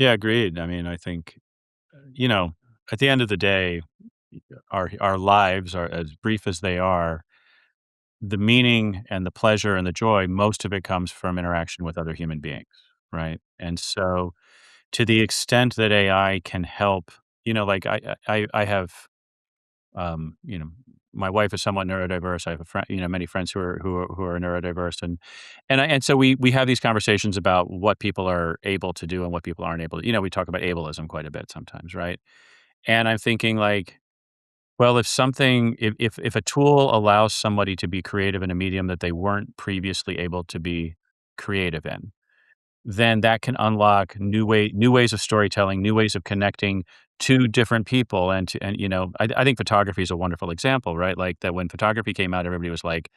Yeah, agreed. I mean, I think, you know, at the end of the day, our lives are as brief as they are. The meaning and the pleasure and the joy, most of it comes from interaction with other human beings, right? And so, to the extent that AI can help, like I have, um, you know, my wife is somewhat neurodiverse. I have a friend, many friends who are neurodiverse, and so we have these conversations about what people are able to do and what people aren't able to. We talk about ableism quite a bit sometimes, right? And I'm thinking like, well, if a tool allows somebody to be creative in a medium that they weren't previously able to be creative in, then that can unlock new ways of storytelling, new ways of connecting to different people, I think photography is a wonderful example, right? Like that when photography came out, everybody was like,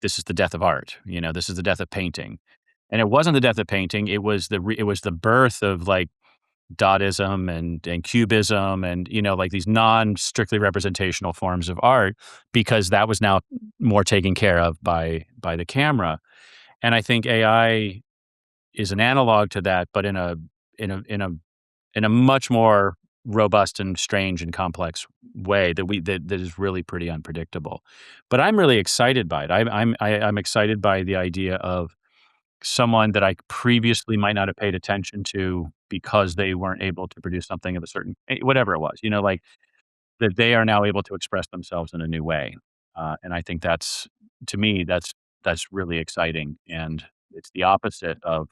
"This is the death of art," "This is the death of painting," and it wasn't the death of painting. It was the birth of like Dadaism and Cubism and, like these non-strictly representational forms of art because that was now more taken care of by the camera. And I think AI is an analog to that, but in a in a in a much more robust and strange and complex way that is really pretty unpredictable. But I'm really excited by it. I'm excited by the idea of someone that I previously might not have paid attention to because they weren't able to produce something of a certain whatever it was, like that they are now able to express themselves in a new way. And I think that's to me, that's really exciting. And it's the opposite of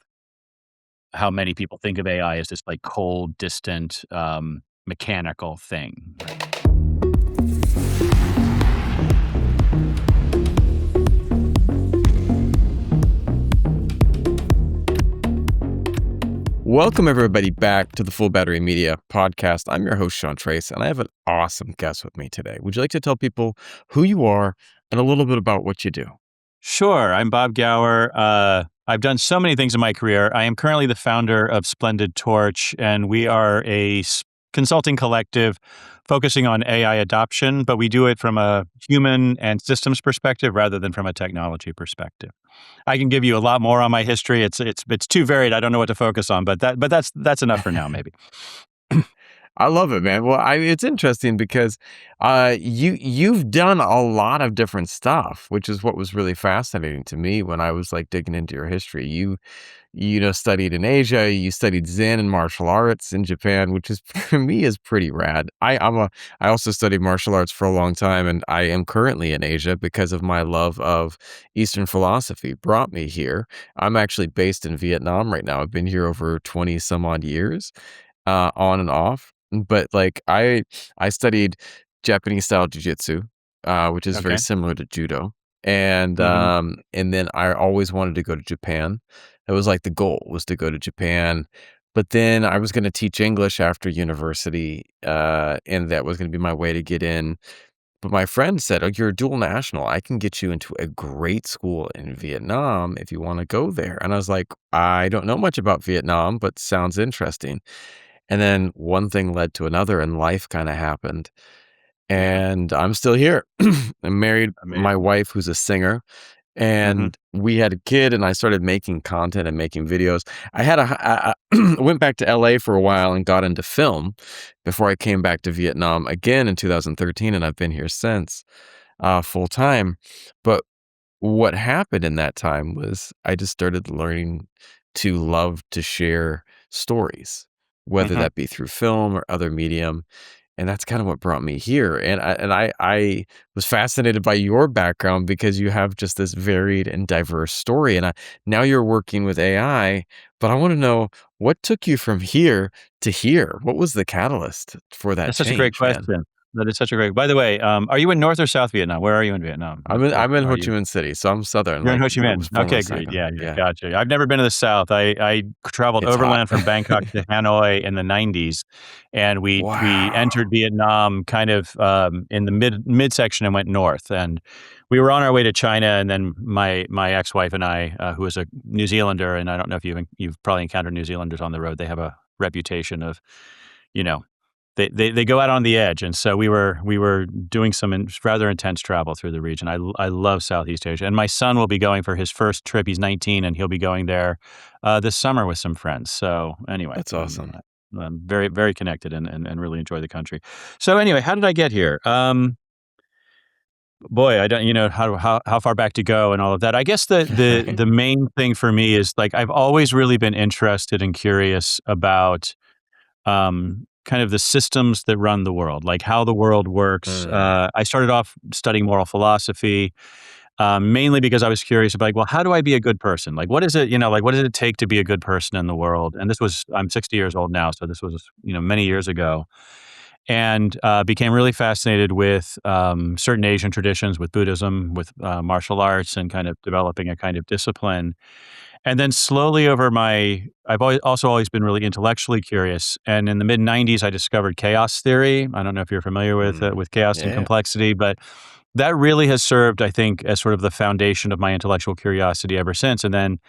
how many people think of AI as this like cold, distant, mechanical thing, right? Welcome, everybody, back to the Full Battery Media podcast. I'm your host, Sean Trace, and I have an awesome guest with me today. Would you like to tell people who you are and a little bit about what you do? Sure. I'm Bob Gower. I've done so many things in my career. I am currently the founder of Splendid Torch, and we are a consulting collective focusing on AI adoption, but we do it from a human and systems perspective rather than from a technology perspective. I can give you a lot more on my history. It's too varied. I don't know what to focus on, but that's enough for now, maybe. I love it, man. Well, it's interesting because you've done a lot of different stuff, which is what was really fascinating to me when I was like digging into your history. You studied in Asia, you studied Zen and martial arts in Japan, which is for me is pretty rad. I also studied martial arts for a long time, and I am currently in Asia because of my love of Eastern philosophy brought me here. I'm actually based in Vietnam right now. I've been here over 20 some odd years, on and off. But like I studied Japanese style jiu-jitsu, which is very Okay. similar to judo. And Hmm. and then I always wanted to go to Japan. It was like the goal was to go to Japan. But then I was going to teach English after university, and that was going to be my way to get in. But my friend said, "Oh, you're a dual national. I can get you into a great school in Vietnam if you want to go there." And I was like, "I don't know much about Vietnam, but sounds interesting." And then one thing led to another, and life kind of happened. Yeah. And I'm still here. I married my Amazing. wife, who's a singer, Hmm. and we had a kid, and I started making content and making videos. I went back to LA for a while and got into film before I came back to Vietnam again in 2013, and I've been here since, full time. But what happened in that time was I just started learning to love to share stories, whether Hmm. that be through film or other medium. And that's kind of what brought me here. And I was fascinated by your background because you have just this varied and diverse story. Now you're working with AI, but I want to know what took you from here to here? What was the catalyst for that That's such a great change, man? question. That is such a great. By the way, are you in North or South Vietnam? Where are you in Vietnam? What I'm in are Ho you? Chi Minh City, so I'm southern, You're in like Ho Chi I Minh. was born in Okay, great. Saigon. Yeah, yeah, Yeah, gotcha. I've never been to the South. I traveled it's hot. overland from Bangkok to Hanoi in the '90s, and we Wow. entered Vietnam kind of in the midsection and went north. And we were on our way to China, and then my ex-wife and I, who is a New Zealander, and I don't know if you've probably encountered New Zealanders on the road. They have a reputation of, you know, they go out on the edge, and so we were doing some rather intense travel through the region. I love Southeast Asia, and my son will be going for his first trip. He's 19, and he'll be going there this summer with some friends. So anyway, That's awesome. I'm very very connected and really enjoy the country. So anyway, how did I get here? Boy, I don't, how far back to go and all of that. I guess the Right. main thing for me is like I've always really been interested and curious about kind of the systems that run the world, like how the world works. Mm, I started off studying moral philosophy, mainly because I was curious about, like, well, how do I be a good person? Like, what is it, like, what does it take to be a good person in the world? And I'm 60 years old now, so this was, many years ago. And became really fascinated with certain Asian traditions, with Buddhism, with martial arts, and kind of developing a kind of discipline. And then slowly I've always been really intellectually curious. And in the mid '90s, I discovered chaos theory. I don't know if you're familiar mm. with chaos and Yeah. complexity, but that really has served, I think, as sort of the foundation of my intellectual curiosity ever since. And then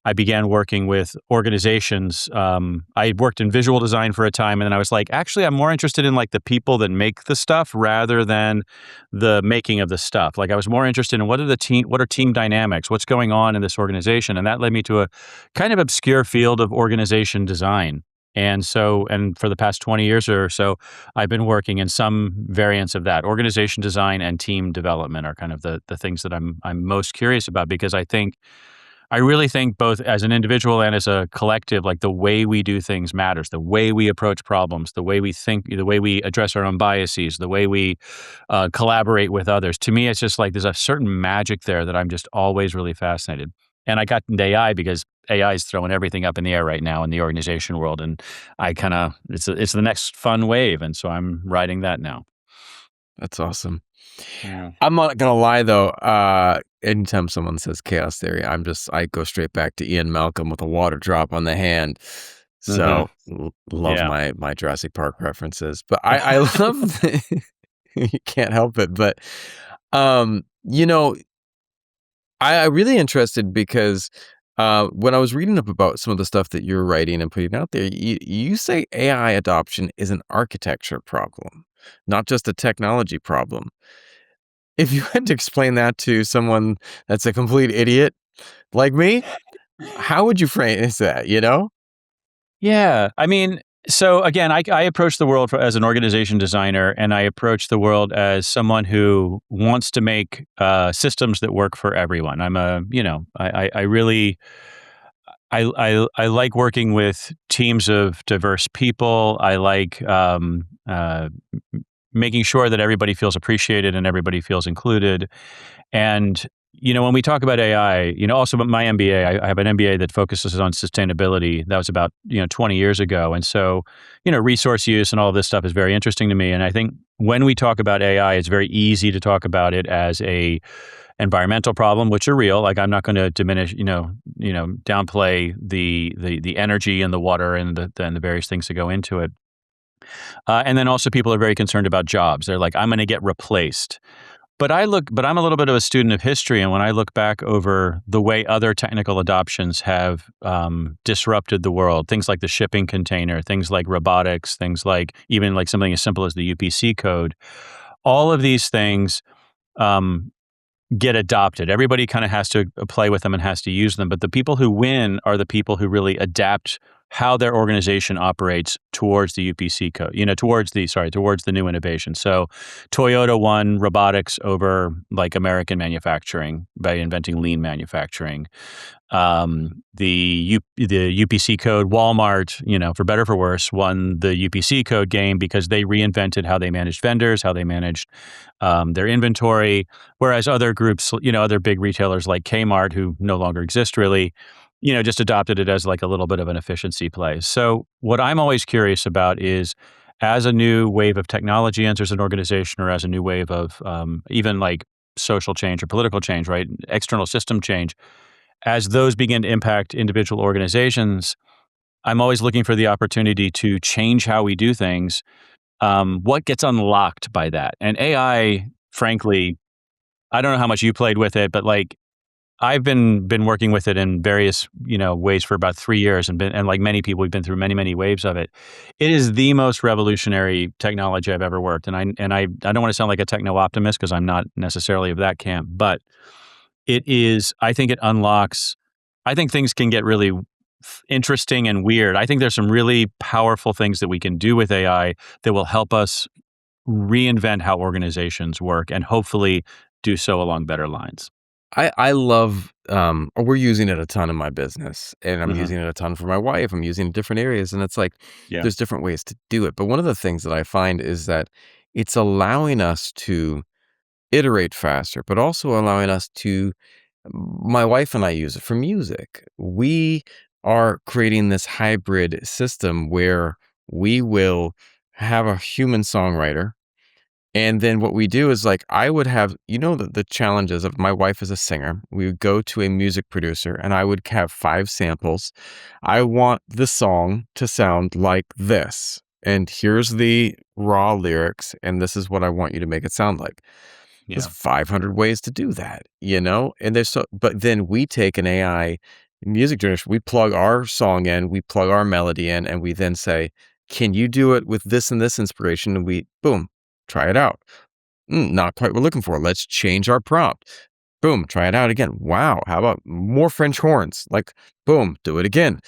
I began working with organizations. I worked in visual design for a time, and then I was like, actually, I'm more interested in like the people that make the stuff rather than the making of the stuff. Like I was more interested in what are team dynamics, what's going on in this organization, and that led me to a kind of obscure field of organization design. And for the past 20 years or so, I've been working in some variants of that. Organization design and team development are kind of the things that I'm most curious about because I really think both as an individual and as a collective, like the way we do things matters, the way we approach problems, the way we think, the way we address our own biases, the way we collaborate with others. To me, it's just like there's a certain magic there that I'm just always really fascinated. And I got into AI because AI is throwing everything up in the air right now in the organization world, and it's the next fun wave, and so I'm riding that now. That's awesome. Yeah. I'm not gonna lie though, anytime someone says chaos theory, I go straight back to Ian Malcolm with a water drop on the hand. Uh-huh. So, love Yeah. my Jurassic Park references, but I love you can't help it, but, you know, I really interested because, when I was reading up about some of the stuff that you're writing and putting out there, you say AI adoption is an architecture problem, not just a technology problem. If you had to explain that to someone that's a complete idiot like me, how would you phrase that, you know? Yeah, I mean, so again, I approach the world as an organization designer, and I approach the world as someone who wants to make systems that work for everyone. I really, I like working with teams of diverse people. I like making sure that everybody feels appreciated and everybody feels included. And when we talk about AI, also about my MBA, I have an MBA that focuses on sustainability. That was about 20 years ago, and so resource use and all of this stuff is very interesting to me. And I think when we talk about AI, it's very easy to talk about it as a environmental problem, which are real. Like I'm not going to diminish, downplay the energy and the water and the various things that go into it. And then also people are very concerned about jobs. They're like, I'm going to get replaced. But I'm a little bit of a student of history, and when I look back over the way other technical adoptions have disrupted the world, things like the shipping container, things like robotics, things like even like something as simple as the UPC code, all of these things um, get adopted. Everybody kind of has to play with them and has to use them. But the people who win are the people who really adapt how their organization operates towards the UPC code, towards the new innovation. So Toyota won robotics over like American manufacturing by inventing lean manufacturing. The UPC code, Walmart, for better or for worse, won the UPC code game because they reinvented how they managed vendors, how they managed their inventory. Whereas other groups, other big retailers like Kmart, who no longer exist really, just adopted it as like a little bit of an efficiency play. So what I'm always curious about is as a new wave of technology enters an organization or as a new wave of even like social change or political change, right? External system change, as those begin to impact individual organizations, I'm always looking for the opportunity to change how we do things. What gets unlocked by that? And AI, frankly, I don't know how much you played with it, but like I've been working with it in various, ways for about 3 years and like many people, we've been through many, many waves of it. It is the most revolutionary technology I've ever worked, and I don't wanna sound like a techno optimist because 'cause I'm not necessarily of that camp, but I think it unlocks I think things can get really interesting and weird. I think there's some really powerful things that we can do with AI that will help us reinvent how organizations work and hopefully do so along better lines. I love, we're using it a ton in my business, and I'm Mhm. using it a ton for my wife. I'm using it in different areas, and it's like Yeah. there's different ways to do it. But one of the things that I find is that it's allowing us to iterate faster, but also allowing us to my wife and I use it for music. We are creating this hybrid system where we will have a human songwriter, and then what we do is like I would have, the challenges of my wife is a singer. We would go to a music producer and I would have 5 samples. I want the song to sound like this. And here's the raw lyrics, and this is what I want you to make it sound like. There's Yeah. 500 ways to do that, you know? And but then we take an AI music generation, we plug our song in, we plug our melody in, and we then say, can you do it with this and this inspiration? And we, boom, try it out. Not quite what we're looking for. Let's change our prompt. Boom, try it out again. Wow, how about more French horns? Like, boom, do it again.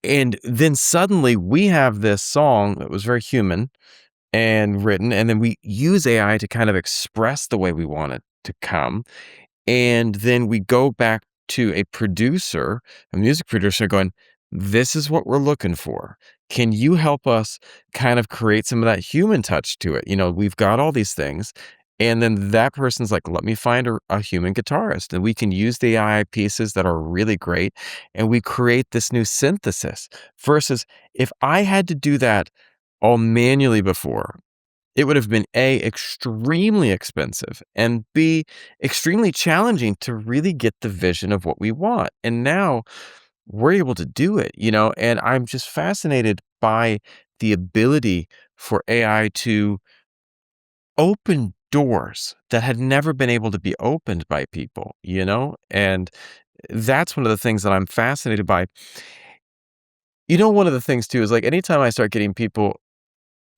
And then suddenly we have this song that was very human and written, and then we use AI to kind of express the way we want it to come. And then we go back to a producer, a music producer going, this is what we're looking for. Can you help us kind of create some of that human touch to it? We've got all these things. And then that person's like, let me find a human guitarist. And we can use the AI pieces that are really great. And we create this new synthesis versus if I had to do that all manually before, it would have been A, extremely expensive, and B, extremely challenging to really get the vision of what we want. And now we're able to do it, and I'm just fascinated by the ability for AI to open doors that had never been able to be opened by people. And that's one of the things that I'm fascinated by. One of the things too is like anytime I start getting people,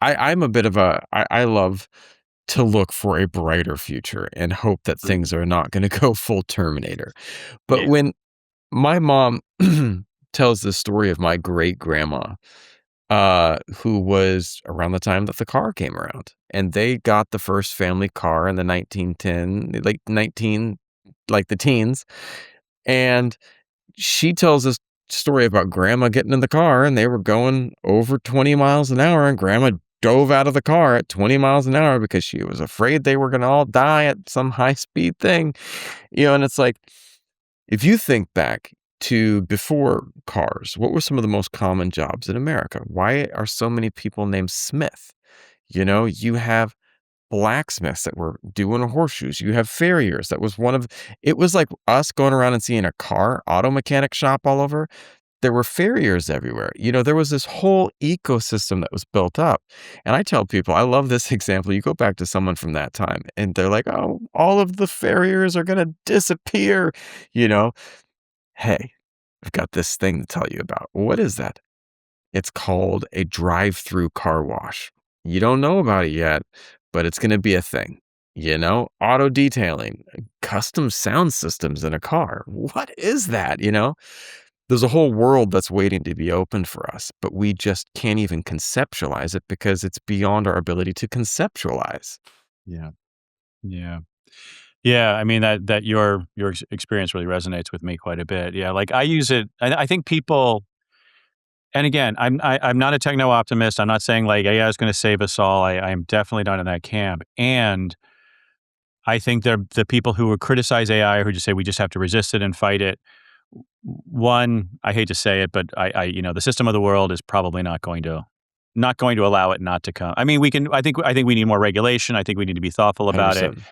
I'm a bit of I love to look for a brighter future and hope that Mhm. things are not gonna go full Terminator. But Yeah. when my mom tells the story of my great grandma, who was around the time that the car came around, and they got the first family car in the 1910, like 19 like the teens, and she tells this story about grandma getting in the car and they were going over 20 miles an hour and grandma dove out of the car at 20 miles an hour because she was afraid they were going to all die at some high speed thing. And it's like, if you think back to before cars, what were some of the most common jobs in America? Why are so many people named Smith? You have blacksmiths that were doing horseshoes. You have farriers. It was like us going around and seeing a auto mechanic shop all over. There were farriers everywhere. There was this whole ecosystem that was built up. And I tell people, I love this example. You go back to someone from that time and they're like, oh, all of the farriers are going to disappear. You know, hey, I've got this thing to tell you about. What is that? It's called a drive-through car wash. You don't know about it yet, but it's gonna be a thing. Auto detailing, custom sound systems in a car. What is that? There's a whole world that's waiting to be opened for us, but we just can't even conceptualize it because it's beyond our ability to conceptualize. Yeah. Yeah. Yeah, I mean, that your experience really resonates with me quite a bit. Yeah, like, I use it I think people and again, I'm not a techno optimist. I'm not saying, like, AI is gonna save us all. I'm definitely not in that camp, and I think the people who would criticize AI, who just say, "We just have to resist it and fight it." One, I hate to say it, but the system of the world is probably not going to allow it not to come. I mean, I think we need more regulation. I think we need to be thoughtful about it. 100%.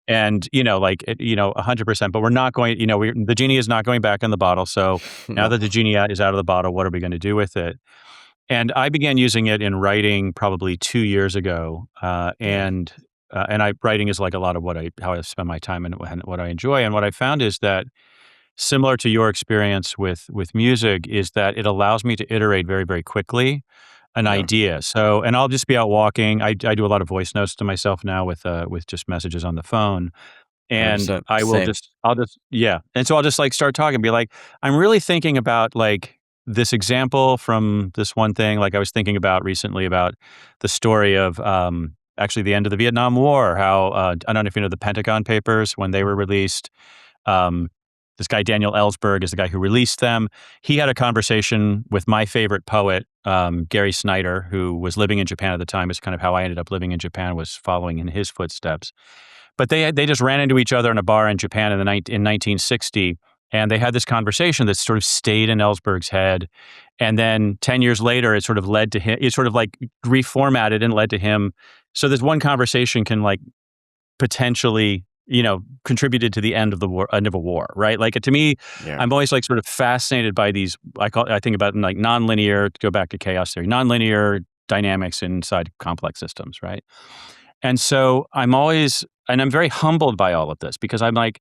And, 100%, but we're not going, the genie is not going back in the bottle. So now No. that the genie is out of the bottle, what are we going to do with it? And I began using it in writing probably 2 years ago. Yeah. Writing is like a lot of how I spend my time and what I enjoy. And what I found is that similar to your experience with music, is that it allows me to iterate very, very quickly an Yeah, idea. So, and I'll just be out walking. I do a lot of voice notes to myself now with just messages on the phone, and 100% I will same. just I'll just yeah, and so I'll just, like, start talking, be like, "I'm really thinking about, like, this example from this one thing," like, I was thinking about recently about the story of, actually the end of the Vietnam War, how, I don't know if you know the Pentagon Papers, when they were released, um, this guy Daniel Ellsberg is the guy who released them. He had a conversation with my favorite poet, Gary Snyder, who was living in Japan at the time. It's kind of how I ended up living in Japan, was following in his footsteps. But they just ran into each other in a bar in Japan in 1960, and they had this conversation that sort of stayed in Ellsberg's head. And then 10 years later, it sort of led to him. It sort of like reformatted and led to him. So this one conversation can like potentially, contributed to the end of a war, right? Like to me, Yeah. I'm always like sort of fascinated by these. I think about like nonlinear. To go back to chaos theory, nonlinear dynamics inside complex systems, right? And so I'm very humbled by all of this because I'm like,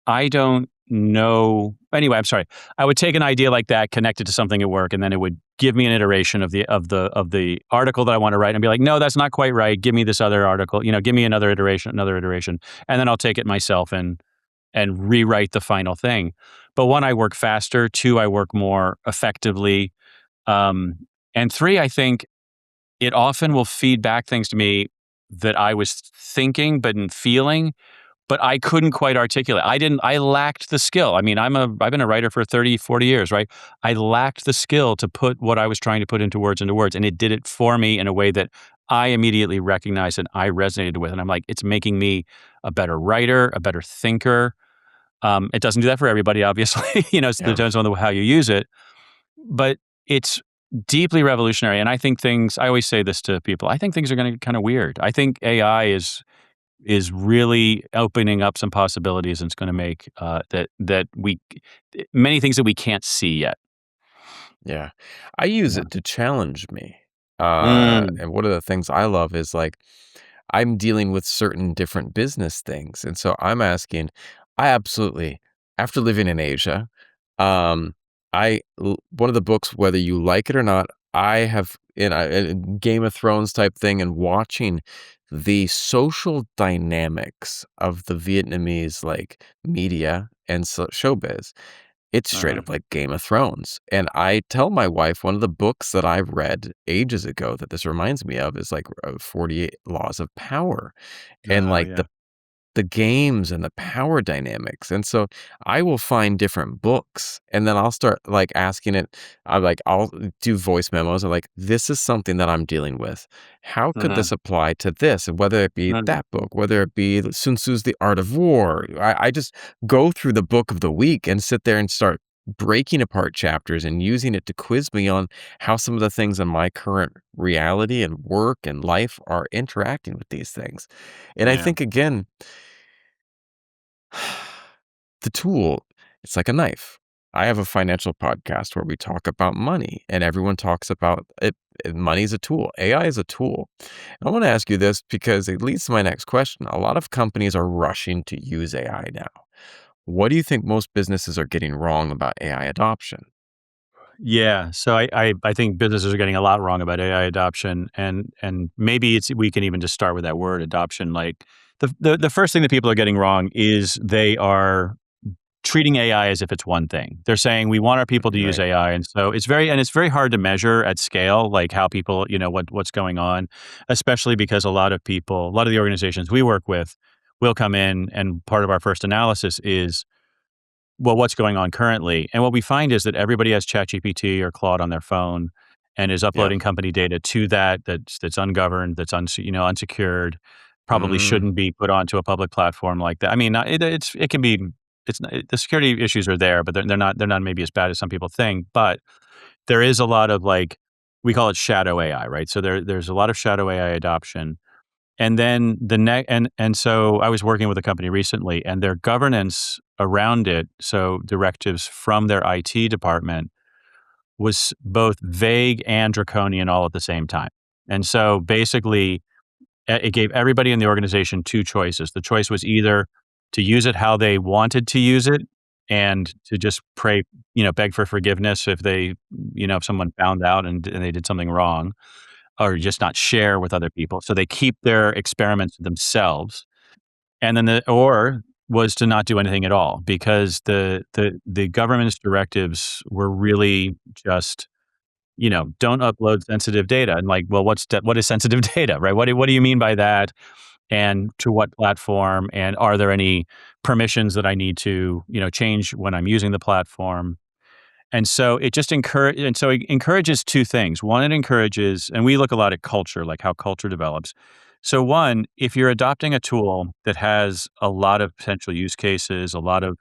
I don't know. Anyway, I'm sorry. I would take an idea like that, connect it to something at work, and then it would give me an iteration of the article that I want to write, and be like, no, that's not quite right. Give me this other article. Give me another iteration, and then I'll take it myself and rewrite the final thing. But one, I work faster. Two, I work more effectively. Um, and three, I think it often will feed back things to me that I was thinking but and feeling, but I couldn't quite articulate. I lacked the skill. I mean, I've been a writer for 30, 40 years, right? I lacked the skill to put what I was trying to put into words, and it did it for me in a way that I immediately recognized and I resonated with. And I'm like, it's making me a better writer, a better thinker. It doesn't do that for everybody, obviously. It Yeah. depends on how you use it, but it's deeply revolutionary. And I always say this to people, I think things are going to get kind of weird. I think AI is really opening up some possibilities, and it's going to make many things that we can't see yet. Yeah. I use Yeah. it to challenge me. Mm. And one of the things I love is like I'm dealing with certain different business things. And so I'm asking, I absolutely, after living in Asia, um, one of the books, whether you like it or not, I have in a Game of Thrones type thing and watching the social dynamics of the Vietnamese like media and showbiz. It's straight Uh-huh. up like Game of Thrones, and I tell my wife one of the books that I read ages ago that this reminds me of is, like, 48 Laws of Power, and, Oh, like, yeah. the games and the power dynamics, and so I will find different books, and then I'll start, like, asking it I'll do voice memos of, like, "This is something that I'm dealing with. How could Uh-huh. this apply to this?" And whether it be Uh-huh. that book, whether it be Sun Tzu's The Art of War. I just go through the book of the week and sit there and start breaking apart chapters and using it to quiz me on how some of the things in my current reality and work and life are interacting with these things. And I Yeah. think, again, the tool, it's like a knife. I have a financial podcast where we talk about money and everyone talks about it. Money is a tool. AI is a tool. And I want to ask you this because it leads to my next question. A lot of companies are rushing to use AI now. What do you think most businesses are getting wrong about AI adoption? Yeah. So I think businesses are getting a lot wrong about AI adoption, and maybe we can even just start with that word adoption. Like the first thing that people are getting wrong is they are treating AI as if it's one thing. They're saying we want our people to use Right. AI, and so it's very hard to measure at scale, like how people, what's going on, especially because a lot of the organizations we work with will come in, and part of our first analysis is, well, what's going on currently? And what we find is that everybody has ChatGPT or Claude on their phone and is Yeah. uploading company data to that's ungoverned, unsecured, probably Mm, shouldn't be put onto a public platform like that. I mean, it can be the security issues are there, but they're not maybe as bad as some people think. But there is a lot of like, we call it shadow AI, right? So there's a lot of shadow AI adoption, and then so I was working with a company recently, and their governance around it, so directives from their IT department, was both vague and draconian all at the same time. And so basically, it gave everybody in the organization two choices. The choice was either to use it how they wanted to use it, and to just pray, beg for forgiveness if if someone found out and they did something wrong, or just not share with other people. So they keep their experiments to themselves. And then or was to not do anything at all, because the government's directives were really just, don't upload sensitive data. And like, well, what is sensitive data, right? What do you mean by that? And to what platform? And are there any permissions that I need to, change when I'm using the platform? And so it encourages two things. One, it encourages, and we look a lot at culture, like how culture develops. So one, if you're adopting a tool that has a lot of potential use cases, a lot of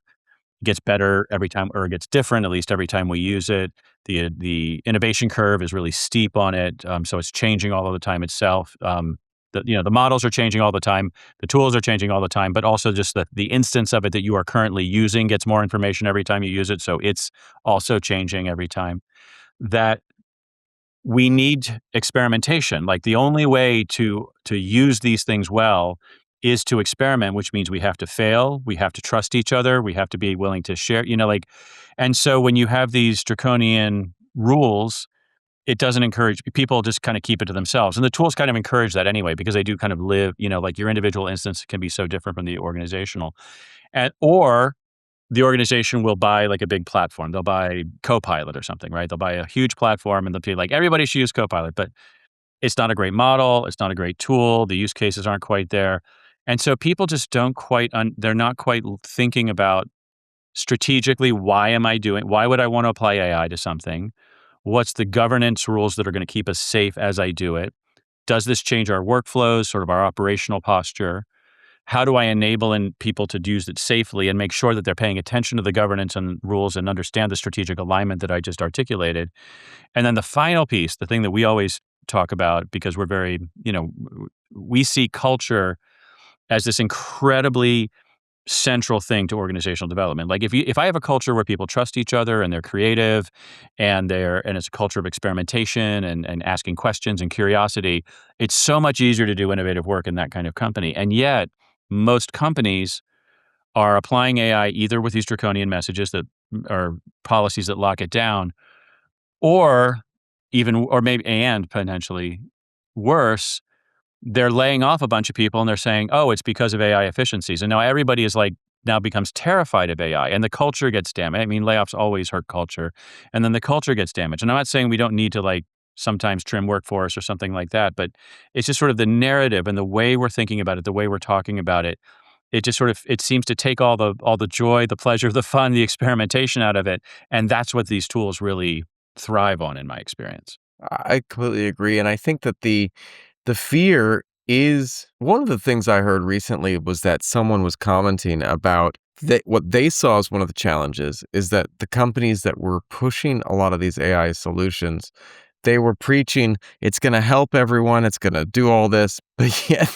gets better every time, or it gets different at least every time we use it. The innovation curve is really steep on it, so it's changing all of the time itself. The models are changing all the time, the tools are changing all the time, but also just the instance of it that you are currently using gets more information every time you use it, so it's also changing every time. That we need experimentation. Like, the only way to use these things well is to experiment, which means we have to fail, we have to trust each other, we have to be willing to share, like. And so when you have these draconian rules, it doesn't encourage people, just kind of keep it to themselves. And the tools kind of encourage that anyway, because they do kind of live, like your individual instance can be so different from the organizational. Or the organization will buy like a big platform. They'll buy Copilot or something, right? They'll buy a huge platform and they'll be like, everybody should use Copilot, but it's not a great model. It's not a great tool. The use cases aren't quite there. And so people just don't quite, they're not quite thinking about strategically, why would I want to apply AI to something? What's the governance rules that are going to keep us safe as I do it? Does this change our workflows, sort of our operational posture? How do I enable people to use it safely and make sure that they're paying attention to the governance and rules and understand the strategic alignment that I just articulated? And then the final piece, the thing that we always talk about, because we're very, we see culture as this incredibly central thing to organizational development. Like, if I have a culture where people trust each other and they're creative and it's a culture of experimentation and asking questions and curiosity, it's so much easier to do innovative work in that kind of company. And yet most companies are applying AI either with these draconian messages that are policies that lock it down, or maybe, and potentially worse, they're laying off a bunch of people and they're saying, "Oh, it's because of AI efficiencies." And now everybody is like, now becomes terrified of AI, and the culture gets damaged. I mean, layoffs always hurt culture, and then the culture gets damaged. And I'm not saying we don't need to, like, sometimes trim workforce or something like that, but it's just sort of the narrative and the way we're thinking about it, the way we're talking about it. It just sort of, it seems to take all the joy, the pleasure, the fun, the experimentation out of it, and that's what these tools really thrive on, in my experience. I completely agree, and I think that the fear is one of the things I heard recently was that someone was commenting about that what they saw as one of the challenges is that the companies that were pushing a lot of these AI solutions, they were preaching it's going to help everyone, it's going to do all this, but yet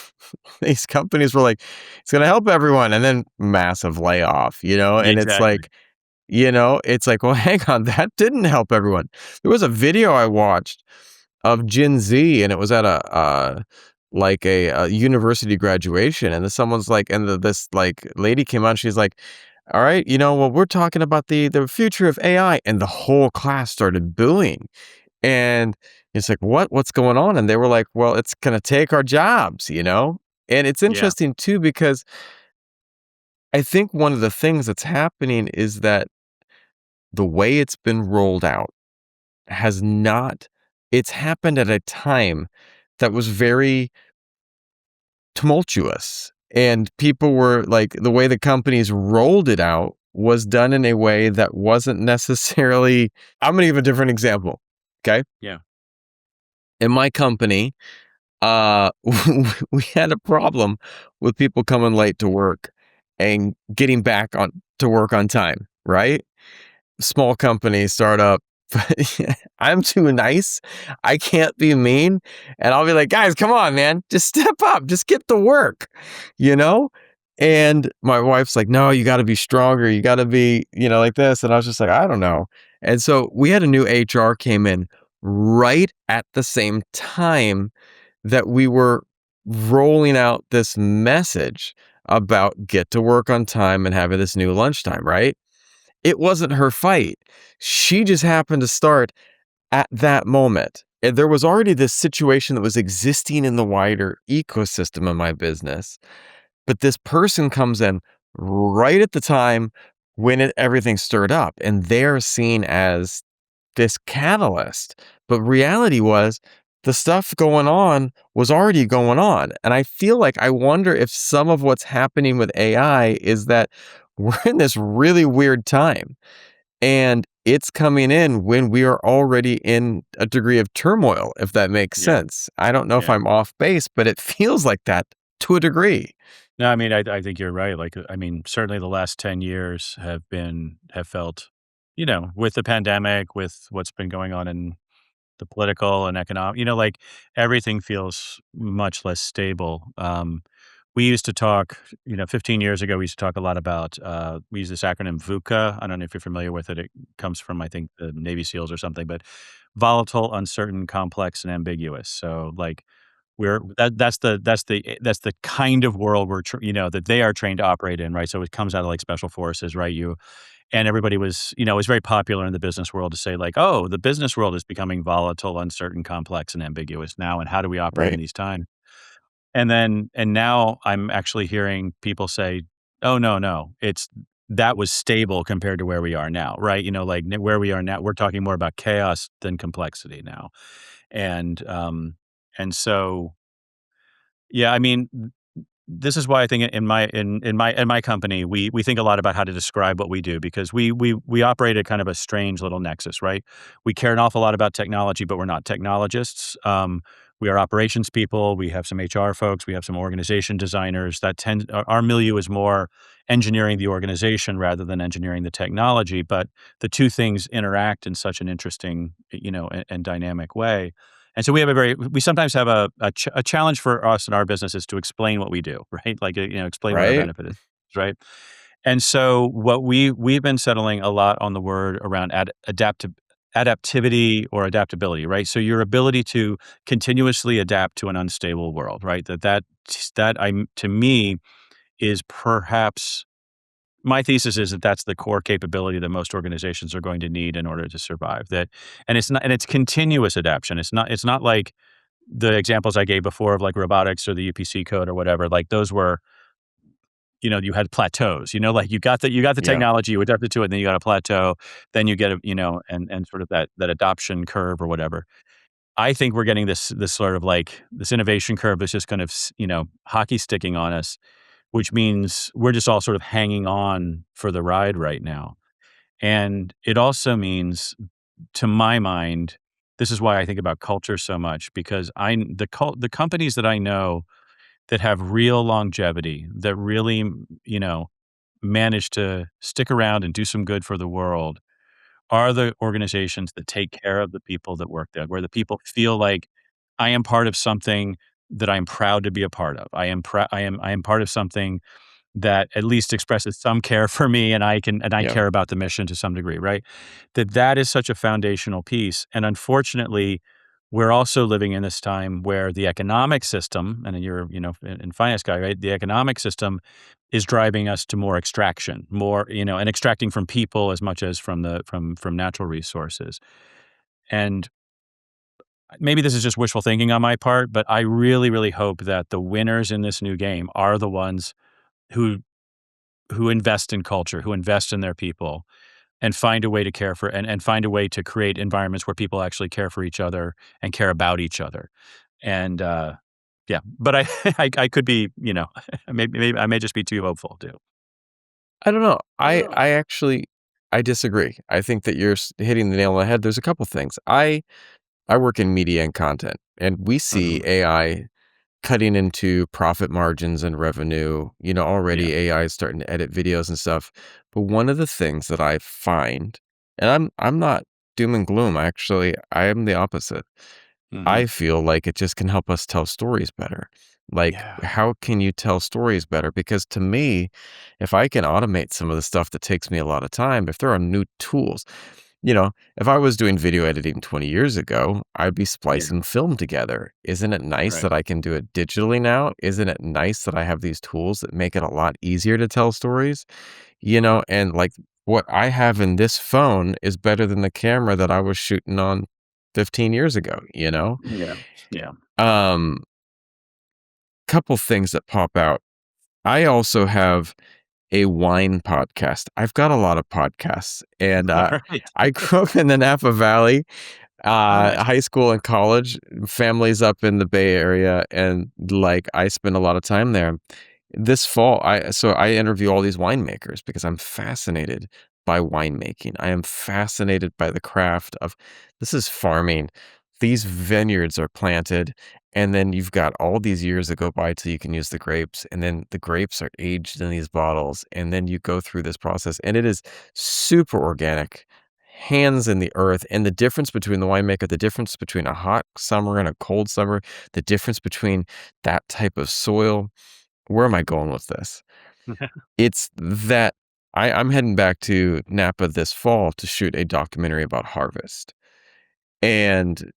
these companies were like, it's going to help everyone, and then massive layoff, and it's Exactly. like, it's like, well, hang on, that didn't help everyone. There was a video I watched of Gen Z, and it was at like a university graduation, and then someone's like, and this like lady came on, she's like, "All right, well, we're talking about the future of AI," and the whole class started booing, and it's like, what's going on? And they were like, "Well, it's gonna take our jobs." And it's Yeah. interesting too because I think one of the things that's happening is that the way it's been rolled out has not it's happened at a time that was very tumultuous, and people were like the way the companies rolled it out was done in a way that wasn't necessarily I'm gonna give a different example, okay? Yeah. In my company, we had a problem with people coming late to work and getting back on to work on time, right? Small company, startup. I'm too nice. I can't be mean. And I'll be like, guys, come on, man. Just step up. Just get to work, you know? And my wife's like, no, you got to be stronger. You got to be, like this. And I was just like, I don't know. And so we had a new HR came in right at the same time that we were rolling out this message about get to work on time and having this new lunchtime, right? it wasn't her fight. She just happened to start at that moment. And there was already this situation that was existing in the wider ecosystem of my business. But this person comes in right at the time when everything stirred up, and they're seen as this catalyst. But reality was the stuff going on was already going on. And I feel like I wonder if some of what's happening with AI is that we're in this really weird time and it's coming in when we are already in a degree of turmoil, if that makes Yeah, sense. I don't know if yeah. I'm off base, but it feels like that to a degree, No, I mean, I think you're right. Like, I mean, certainly the last 10 years have felt, with the pandemic, with what's been going on in the political and economic, like everything feels much less stable. We used to talk, 15 years ago, we used to talk a lot about, we use this acronym VUCA. I don't know if you're familiar with it. It comes from, I think, the Navy SEALs or something, but volatile, uncertain, complex, and ambiguous. So, like, that's the kind of world that they are trained to operate in, right? So it comes out of like special forces, right? And everybody it was very popular in the business world to say like, "Oh, the business world is becoming volatile, uncertain, complex, and ambiguous now, and how do we operate in right? these times?" And now I'm actually hearing people say, "Oh, no, no, that was stable compared to where we are now," right? Like where we are now, we're talking more about chaos than complexity now. And and so yeah, I mean, this is why I think in my company, we think a lot about how to describe what we do because we operate at kind of a strange little nexus, right? We care an awful lot about technology, but we're not technologists. We are operations people. We have some HR folks. We have some organization designers. Our milieu is more engineering the organization rather than engineering the technology. But the two things interact in such an interesting, and dynamic way. And so we sometimes have a challenge for us in our business is to explain what we do, right? Like, explain what our Right? benefit is, right? And so we've been settling a lot on the word around adaptivity or adaptability, right? So your ability to continuously adapt to an unstable world, right? To me is perhaps my thesis is that that's the core capability that most organizations are going to need in order to survive. And it's continuous adaptation. It's not like the examples I gave before of like robotics or the UPC code or whatever. Like those were, you had plateaus. Like you got the Yeah. technology, you adapted to it, and then you got a plateau, then you get and sort of that adoption curve or whatever. I think we're getting this sort of like this innovation curve that's just kind of hockey sticking on us, which means we're just all sort of hanging on for the ride right now. And it also means, to my mind, this is why I think about culture so much because the companies that I know that have real longevity, that really, manage to stick around and do some good for the world are the organizations that take care of the people that work there, where the people feel like I am part of something that I'm proud to be a part of. I am part of something that at least expresses some care for me and I Yeah. care about the mission to some degree, right? That is such a foundational piece. And unfortunately, we're also living in this time where the economic system, and you're, in finance guy, right? The economic system is driving us to more extraction, more, and extracting from people as much as from natural resources. And maybe this is just wishful thinking on my part, but I really, really hope that the winners in this new game are the ones who who invest in culture, who invest in their people, and find a way to care for and find a way to create environments where people actually care for each other and care about each other. And yeah, but I I could be, maybe I may just be too hopeful too. I don't know. I actually I disagree. I think that you're hitting the nail on the head. There's a couple things. I work in media and content, and we see Mhm. AI cutting into profit margins and revenue. Yeah. Already AI is starting to edit videos and stuff. But one of the things that I find, and I'm not doom and gloom. Actually, I am the opposite. I Mhm. feel like it just can help us tell stories better. Like, Yeah. how can you tell stories better? Because to me, if I can automate some of the stuff that takes me a lot of time, if there are new tools, if I was doing video editing 20 years ago, I'd be Yeah. splicing film together. Isn't it nice Right. that I can do it digitally now? Isn't it nice that I have these tools that make it a lot easier to tell stories? And like what I have in this phone is better than the camera that I was shooting on 15 years ago, you know? Yeah. Yeah. Um, Couple things that pop out. I also have a wine podcast. I've got a lot of podcasts, and All right. I grew up in the Napa Valley, Oh, nice. high school and college, families up in the Bay Area, and like I spend a lot of time there. This fall, I interview all these winemakers because I'm fascinated by winemaking. I am fascinated by the craft of this is farming. These vineyards are planted, and then you've got all these years that go by till you can use the grapes, and then the grapes are aged in these bottles, and then you go through this process, and it is super organic, hands in the earth, and the difference between the winemaker, the difference between a hot summer and a cold summer, the difference between that type of soil. Where am I going with this? It's that I'm heading back to Napa this fall to shoot a documentary about harvest. And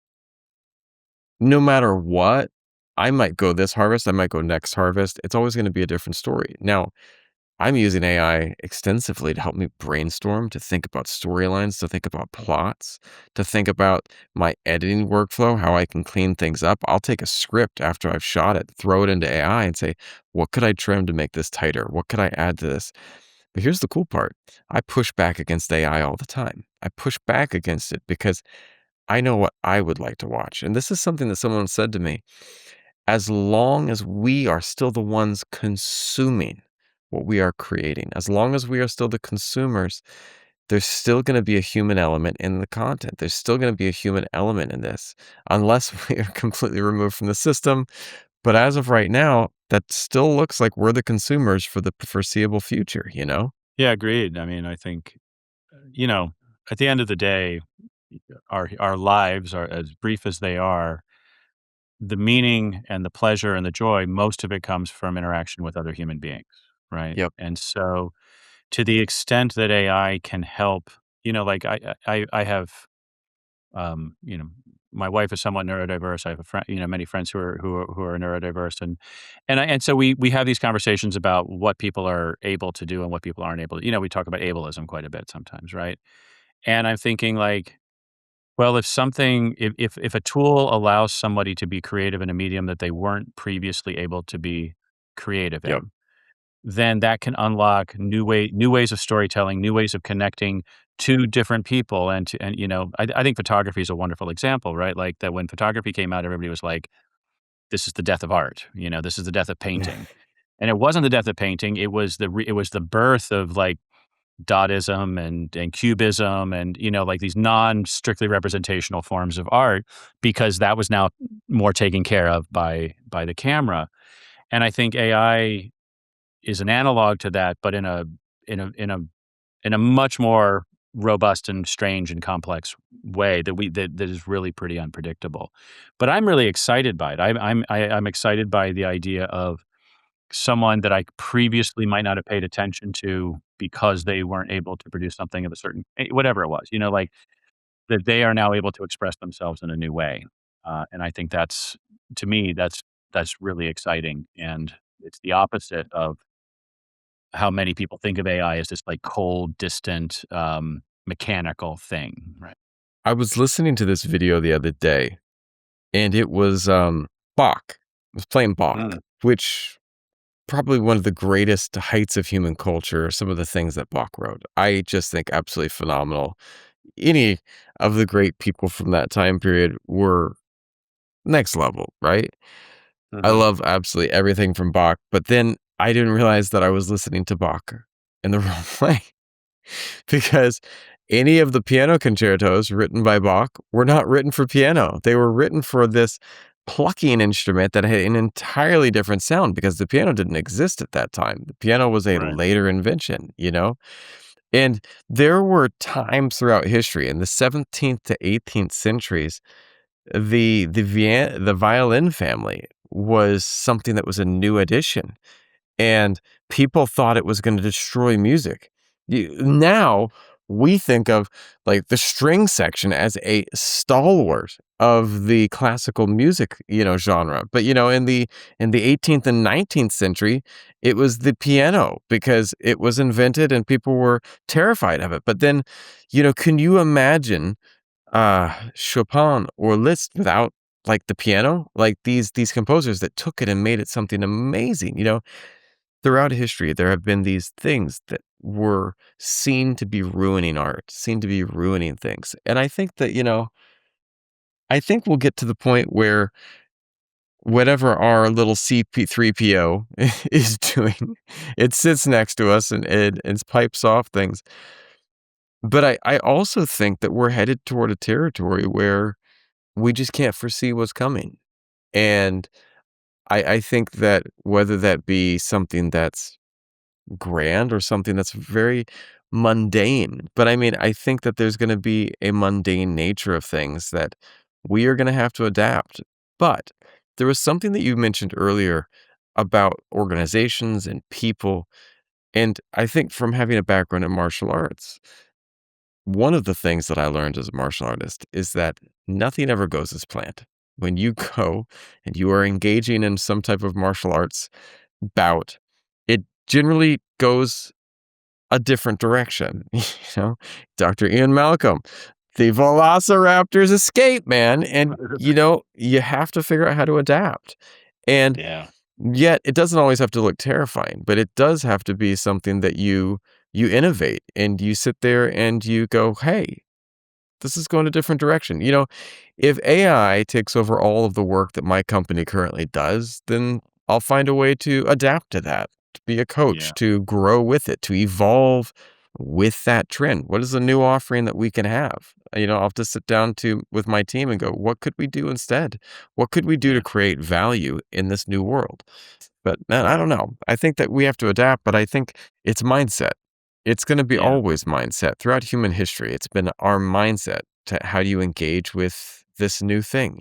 no matter what, I might go this harvest, I might go next harvest. It's always going to be a different story. Now, I'm using AI extensively to help me brainstorm, to think about storylines, to think about plots, to think about my editing workflow, how I can clean things up. I'll take a script after I've shot it, throw it into AI and say, what could I trim to make this tighter? What could I add to this? But here's the cool part. I push back against AI all the time. I push back against it because I know what I would like to watch. And this is something that someone said to me. As long as we are still the ones consuming what we are creating, as long as we are still the consumers, there's still going to be a human element in the content. There's still going to be a human element in this, unless we are completely removed from the system. But as of right now, that still looks like we're the consumers for the foreseeable future, you know? Yeah, agreed. I mean, I think, you know, at the end of the day, our lives are as brief as they are. The meaning and the pleasure and the joy, most of it comes from interaction with other human beings, right? Yep. And so, to the extent that AI can help, like I have, you know, my wife is somewhat neurodiverse. I have a friend, many friends who are neurodiverse, and so we have these conversations about what people are able to do and what people aren't able to. We talk about ableism quite a bit sometimes, right? And I'm thinking like, well, if a tool allows somebody to be creative in a medium that they weren't previously able to be creative Yep. in, then that can unlock new ways of storytelling, new ways of connecting to different people, I think photography is a wonderful example, right? Like that when photography came out, everybody was like, "This is the death of art," "This is the death of painting." And it wasn't the death of painting, it was the birth of, like, Dadaism and Cubism and, like, these non-strictly representational forms of art because that was now more taken care of by the camera. And I think AI is an analog to that, but in a in a in a much more robust and strange and complex way that is really pretty unpredictable. But I'm really excited by it. I'm excited by the idea of someone that I previously might not have paid attention to because they weren't able to produce something of a certain whatever it was, like that they are now able to express themselves in a new way. And I think that's to me, that's really exciting. And it's the opposite of how many people think of AI as this like cold, distant, mechanical thing, right? I was listening to this video the other day, and it was Bach. I was playing Bach, Mm, which probably one of the greatest heights of human culture, some of the things that Bach wrote. I just think absolutely phenomenal. Any of the great people from that time period were next level, right? I mhm, love absolutely everything from Bach, but then I didn't realize that I was listening to Bach in the wrong way because any of the piano concertos written by Bach were not written for piano. They were written for this plucking instrument that had an entirely different sound because the piano didn't exist at that time. The piano was a right. later invention, you know? And there were times throughout history in the 17th to 18th centuries, the violin family was something that was a new addition, and people thought it was gonna destroy music. Now we think of like the string section as a stalwart of the classical music, genre. But in the 18th and 19th century, it was the piano because it was invented and people were terrified of it. But then, can you imagine Chopin or Liszt without like the piano? Like these composers that took it and made it something amazing. Throughout history, there have been these things that were seen to be ruining art, seen to be ruining things. And I think that, I think we'll get to the point where whatever our little CP3PO is doing, it sits next to us and pipes off things. But I also think that we're headed toward a territory where we just can't foresee what's coming. And I think that whether that be something that's grand or something that's very mundane. But I mean, I think that there's going to be a mundane nature of things that we are going to have to adapt. But there was something that you mentioned earlier about organizations and people. And I think from having a background in martial arts, one of the things that I learned as a martial artist is that nothing ever goes as planned. When you go and you are engaging in some type of martial arts bout, it generally goes a different direction. know, Dr. Ian Malcolm, the Velociraptors escape, man. And, you have to figure out how to adapt. And Yeah. yet it doesn't always have to look terrifying, but it does have to be something that you innovate and you sit there and you go, hey, this is going a different direction. If AI takes over all of the work that my company currently does, then I'll find a way to adapt to that, to be a coach, Yeah. to grow with it, to evolve with that trend. What is a new offering that we can have? I'll have to sit down with my team and go, what could we do instead? What could we do Yeah. to create value in this new world? But man, I Yeah. don't know. I think that we have to adapt, but I think it's mindset. It's going to be Yeah. always mindset throughout human history. It's been our mindset to how do you engage with this new thing?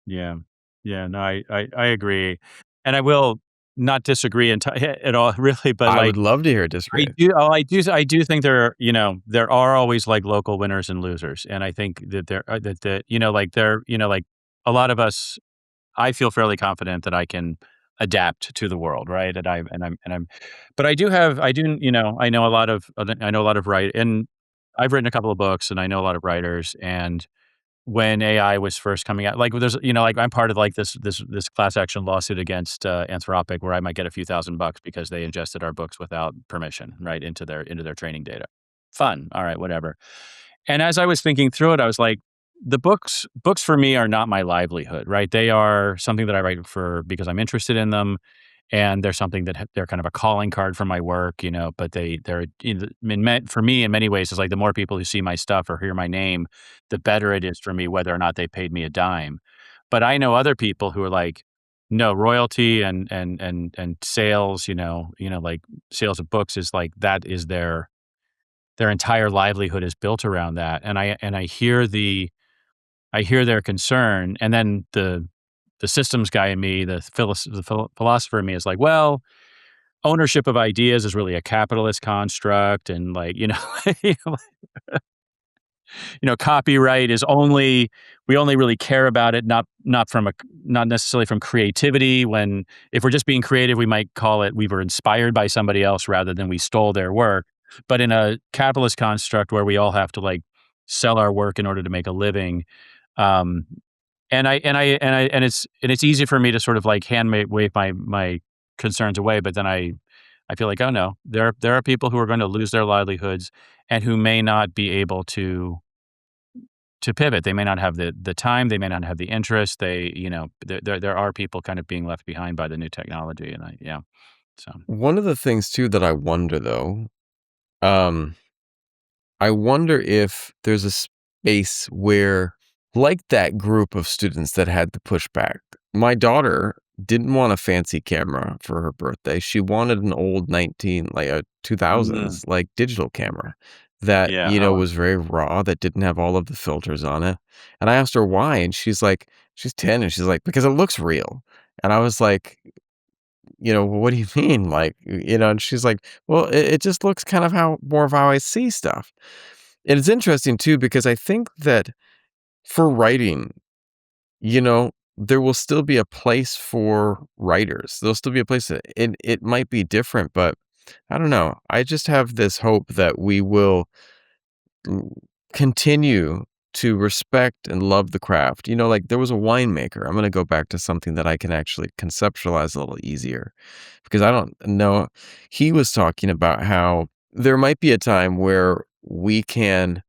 Yeah. Yeah. No, I agree. And I will not disagree at all, really, but I would like, love to hear it disagree. I do think there are always like local winners and losers. And I think that like like a lot of us, I feel fairly confident that I can adapt to the world, right? But I know a lot of, and I've written a couple of books and I know a lot of writers. And when AI was first coming out, like there's, like I'm part of like this class action lawsuit against Anthropic, where I might get a few $1,000 because they ingested our books without permission, right, into their training data. Fun, all right, whatever. And as I was thinking through it, I was like, the books for me are not my livelihood, right? They are something that I write for because I'm interested in them, and they're something that they're kind of a calling card for my work, but they're for me in many ways, it's like the more people who see my stuff or hear my name, the better it is for me, whether or not they paid me a dime. But I know other people who are like, no, royalty and sales, like sales of books is like that is their entire livelihood is built around that. And I hear their concern, and then the systems guy in me, philosopher in me is like, well, ownership of ideas is really a capitalist construct, and like, you know, copyright is only we only really care about it not necessarily from creativity. When if we're just being creative, we might call it we were inspired by somebody else rather than we stole their work. But in a capitalist construct where we all have to like sell our work in order to make a living, um, and it's easy for me to sort of like wave my concerns away, but then I feel like, oh no, there are people who are going to lose their livelihoods and who may not be able to pivot. They may not have the time, they may not have the interest. There are people kind of being left behind by the new technology, and so One of the things too that I wonder though, um, I wonder if there's a space where, like that group of students that had the pushback, my daughter didn't want a fancy camera for her birthday. She wanted an old 19, like a Mm, 2000s, like digital camera that, yeah, oh, was very raw, that didn't have all of the filters on it. And I asked her why. And she's like, she's 10 and she's like, because it looks real. And I was like, "Well, what do you mean?" Like, and she's like, "Well, it just looks kind of how more of how I see stuff." And it's interesting too because I think that for writing, there will still be a place for writers. There'll still be a place that it might be different, but I don't know. I just have this hope that we will l- continue to respect and love the craft. Like there was a winemaker. I'm going to go back to something that I can actually conceptualize a little easier because I don't know. He was talking about how there might be a time where we can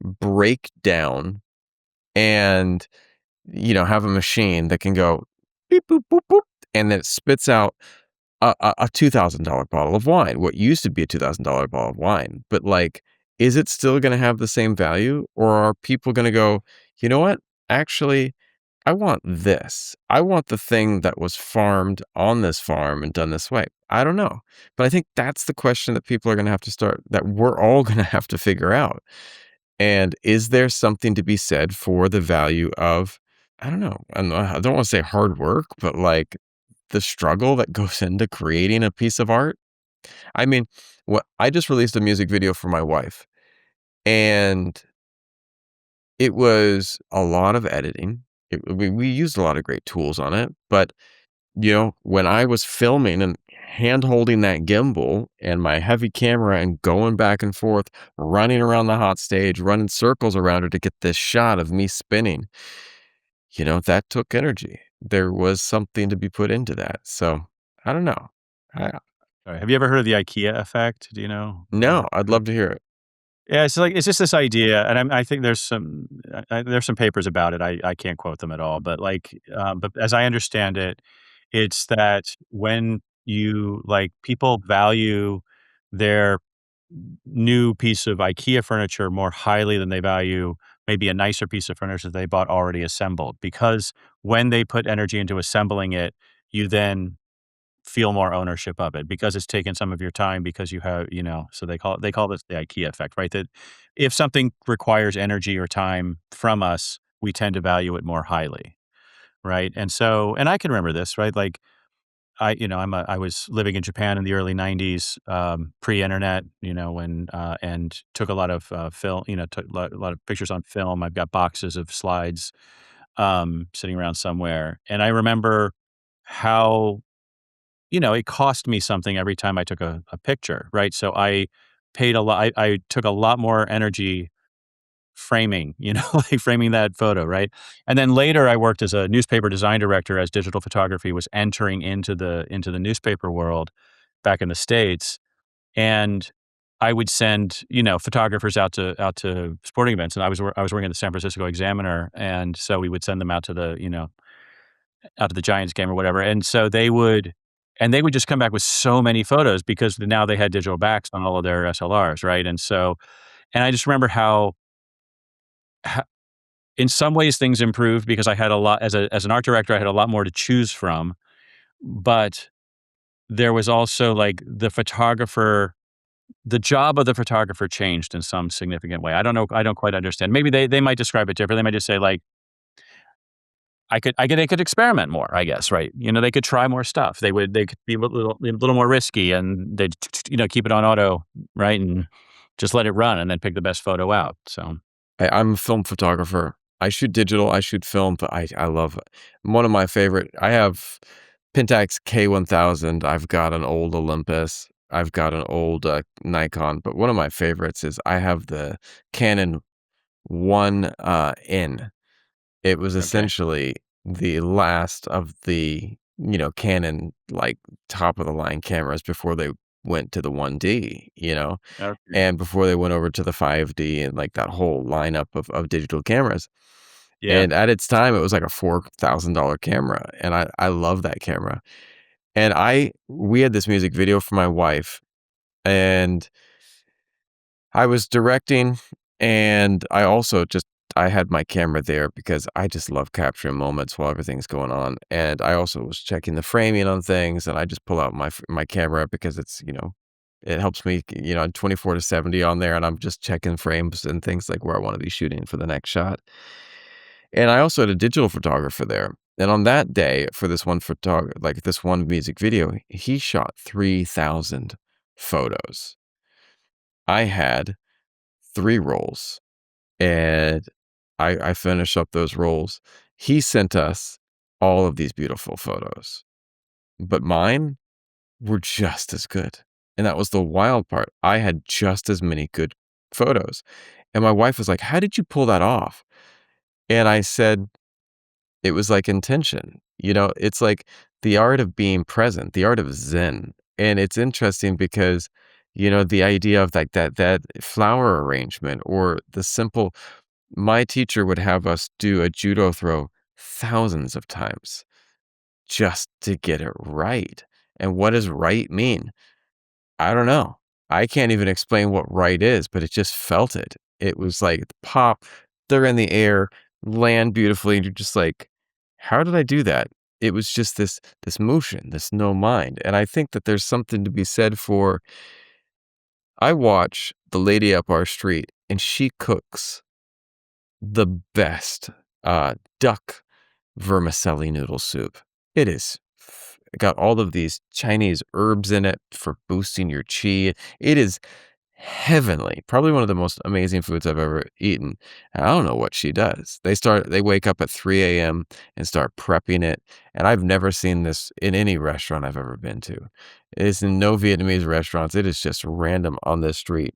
break down and have a machine that can go beep, boop, boop, boop, and then it spits out a $2,000 bottle of wine, what used to be a $2,000 bottle of wine. But like, is it still going to have the same value? Or are people going to go, you know what? Actually, I want this. I want the thing that was farmed on this farm and done this way. I don't know. But I think that's the question that people are going to have to start, that we're all going to have to figure out. And is there something to be said for the value of, I don't want to say hard work, but like the struggle that goes into creating a piece of art? I mean, I just released a music video for my wife, and it was a lot of editing. We used a lot of great tools on it, but when I was filming and hand holding that gimbal and my heavy camera and going back and forth, running around the hot stage, running circles around her to get this shot of me spinning, that took energy. There was something to be put into that. So I don't know. I, Have you ever heard of the IKEA effect? Do you know? no, I'd love to hear it. Yeah, it's like it's just this idea, and I think there's some papers about it. I can't quote them at all, but but as I understand it, it's that when you like people value their new piece of IKEA furniture more highly than they value maybe a nicer piece of furniture they bought already assembled, because when they put energy into assembling it, you then feel more ownership of it because it's taken some of your time because you have, so they call this the IKEA effect, right? That if something requires energy or time from us, we tend to value it more highly, right? And I can remember this, right? Like I was living in Japan in the early '90s, pre-internet, and took a lot of film, took a lot of pictures on film. I've got boxes of slides sitting around somewhere, and I remember how it cost me something every time I took a picture, right? So I paid a lot. I took a lot more energy framing, like framing that photo, right? And then later I worked as a newspaper design director as digital photography was entering into the newspaper world back in the States. And I would send, photographers out to sporting events. And I was working at the San Francisco Examiner. And so we would send them out to the Giants game or whatever, and they would just come back with so many photos because now they had digital backs on all of their SLRs, right? And I just remember how in some ways things improved because I had a lot as an art director, I had a lot more to choose from, but there was also, like, the job of the photographer changed in some significant way. I don't know, I don't quite understand. Maybe they might describe it differently. They might just say, like, they could experiment more, I guess, right? They could try more stuff. They could be a little more risky, and they'd, keep it on auto, right? And just let it run and then pick the best photo out. So, I'm a film photographer. I shoot digital, I shoot film, but I love one of my favorite. I have Pentax K1000. I've got an old Olympus. I've got an old Nikon, but one of my favorites is I have the Canon 1N. It was okay. essentially the last of the, Canon, like, top of the line cameras before they went to the 1D, Okay. and before they went over to the 5D and, like, that whole lineup of digital cameras. Yeah. And at its time, it was like a $4,000 camera, and I love that camera. And we had this music video for my wife, and I was directing, and I had my camera there because I just love capturing moments while everything's going on, and I also was checking the framing on things, and I just pull out my camera because it helps me, 24 to 70 on there, and I'm just checking frames and things like where I wanna be shooting for the next shot. And I also had a digital photographer there, And on that day, for this one like this one music video, he shot 3,000 photos. I had 3 rolls, and I finished up those rolls. He sent us all of these beautiful photos, but mine were just as good. And that was the wild part. I had just as many good photos. And my wife was like, "How did you pull that off?" And I said, it was like intention. It's like the art of being present, the art of Zen. And it's interesting because, the idea of like that flower arrangement or the simple my teacher would have us do a judo throw thousands of times just to get it right. And what does right mean? I don't know. I can't even explain what right is, but it just felt it. It was like pop, they're in the air, land beautifully, and you're just like, how did I do that? It was just this motion, this no mind. And I think that there's something to be said for I watch the lady up our street and she cooks the best duck vermicelli noodle soup. It is got all of these Chinese herbs in it for boosting your chi. It is heavenly. Probably one of the most amazing foods I've ever eaten. And I don't know what she does. They wake up at 3 a.m. and start prepping it. And I've never seen this in any restaurant I've ever been to. It is in no Vietnamese restaurants. It is just random on this street.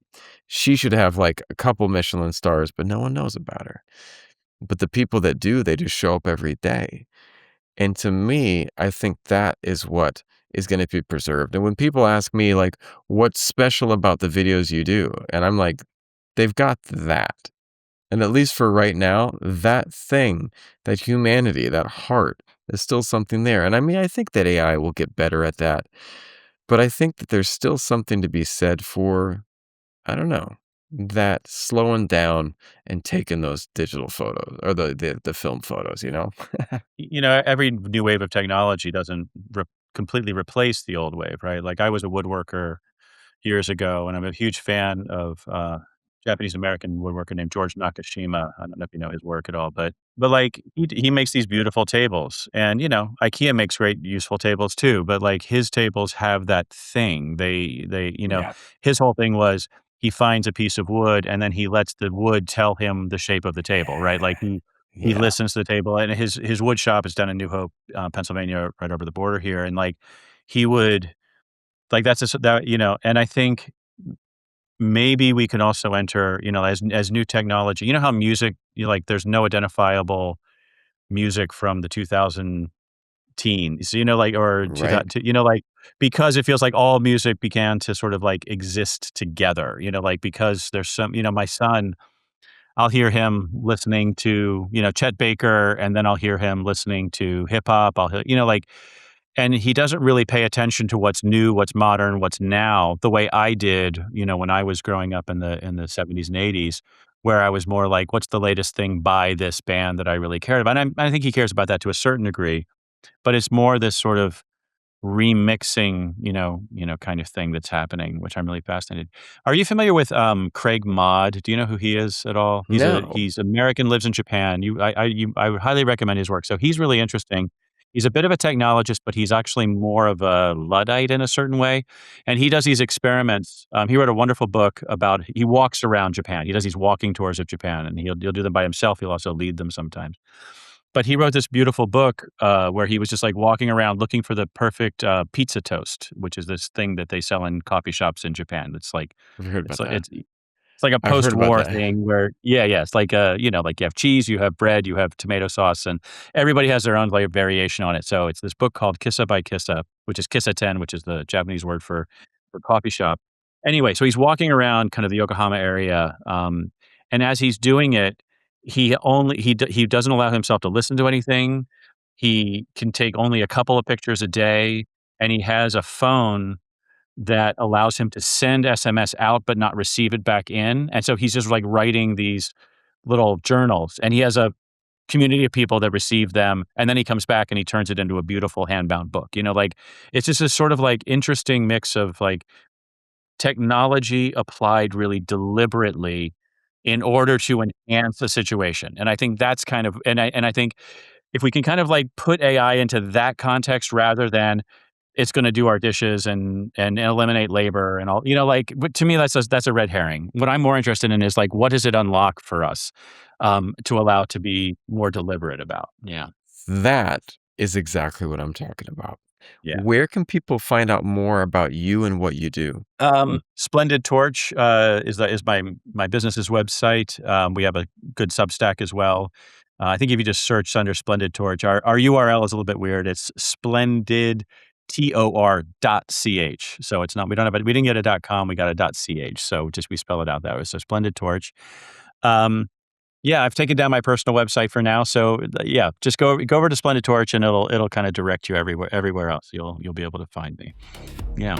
She should have like a couple Michelin stars, but no one knows about her. But the people that do, they just show up every day. And to me, I think that is what is gonna be preserved. And when people ask me, like, "What's special about the videos you do?" And I'm like, "They've got that." And at least for right now, that thing, that humanity, that heart is still something there. And I mean, I think that AI will get better at that, but I think that there's still something to be said for, I don't know, that slowing down and taking those digital photos or the film photos, you know? Every new wave of technology doesn't completely replace the old wave, right? Like I was a woodworker years ago, and I'm a huge fan of Japanese American woodworker named George Nakashima. I don't know if you know his work at all, but like he makes these beautiful tables, and IKEA makes great useful tables too. But like his tables have that thing. Yeah. His whole thing was he finds a piece of wood and then he lets the wood tell him the shape of the table, right? Like he Yeah. listens to the table, and his wood shop is down in New Hope, Pennsylvania, right over the border here, and like he would like that's just that and I think maybe we can also enter, as new technology. You know how music, like there's no identifiable music from the 2000 teens, like or Right? 2000, like because it feels like all music began to sort of like exist together, like because there's some, my son, I'll hear him listening to, Chet Baker, and then I'll hear him listening to hip hop. Like, and he doesn't really pay attention to what's new, what's modern, what's now, the way I did, when I was growing up in the 70s and 80s, where I was more like, what's the latest thing by this band that I really cared about? And I think he cares about that to a certain degree, but it's more this sort of remixing, kind of thing that's happening, which I'm really fascinated. Are you familiar with Craig Mod? Do you know who he is at all? No. He's American, lives in Japan. I would highly recommend his work. So he's really interesting. He's a bit of a technologist, but he's actually more of a Luddite in a certain way. And he does these experiments. He wrote a wonderful book about he walks around Japan. He does these walking tours of Japan, and he'll do them by himself. He'll also lead them sometimes. But he wrote this beautiful book, where he was just, like, walking around looking for the perfect, pizza toast, which is this thing that they sell in coffee shops in Japan. It's like I've heard it's about like that. it's like a I've heard about post-war that. thing where yeah, it's like, like you have cheese, you have bread, you have tomato sauce, and everybody has their own, like, variation on it. So it's this book called Kissa by Kissa, which is Kissa-ten, which is the Japanese word for coffee shop. Anyway, so he's walking around kind of the Yokohama area, and as he's doing it, he doesn't allow himself to listen to anything. He can take only a couple of pictures a day, and he has a phone that allows him to send SMS out but not receive it back in, and so he's just, like, writing these little journals, and he has a community of people that receive them, and then he comes back and he turns it into a beautiful hand-bound book, like, it's just this sort of, like, interesting mix of, like, technology applied really deliberately in order to enhance the situation, and I think that's kind of and I think if we can kind of like put AI into that context rather than it's going to do our dishes and eliminate labor and all, like, but to me that's a red herring. What I'm more interested in is like, what does it unlock for us, to allow to be more deliberate about? Yeah. That is exactly what I'm talking about. Yeah. Where can people find out more about you and what you do? Splendid Torch is my business's website. We have a good Substack as well. I think if you just search under Splendid Torch, our URL is a little bit weird. It's splendid tor.ch. So it's not, we didn't get a .com, we got a .ch. So just we spell it out that way. So Splendid Torch. Um, yeah, I've taken down my personal website for now. So yeah, just go over to Splendid Torch and it'll kind of direct you everywhere else. You'll be able to find me. Yeah.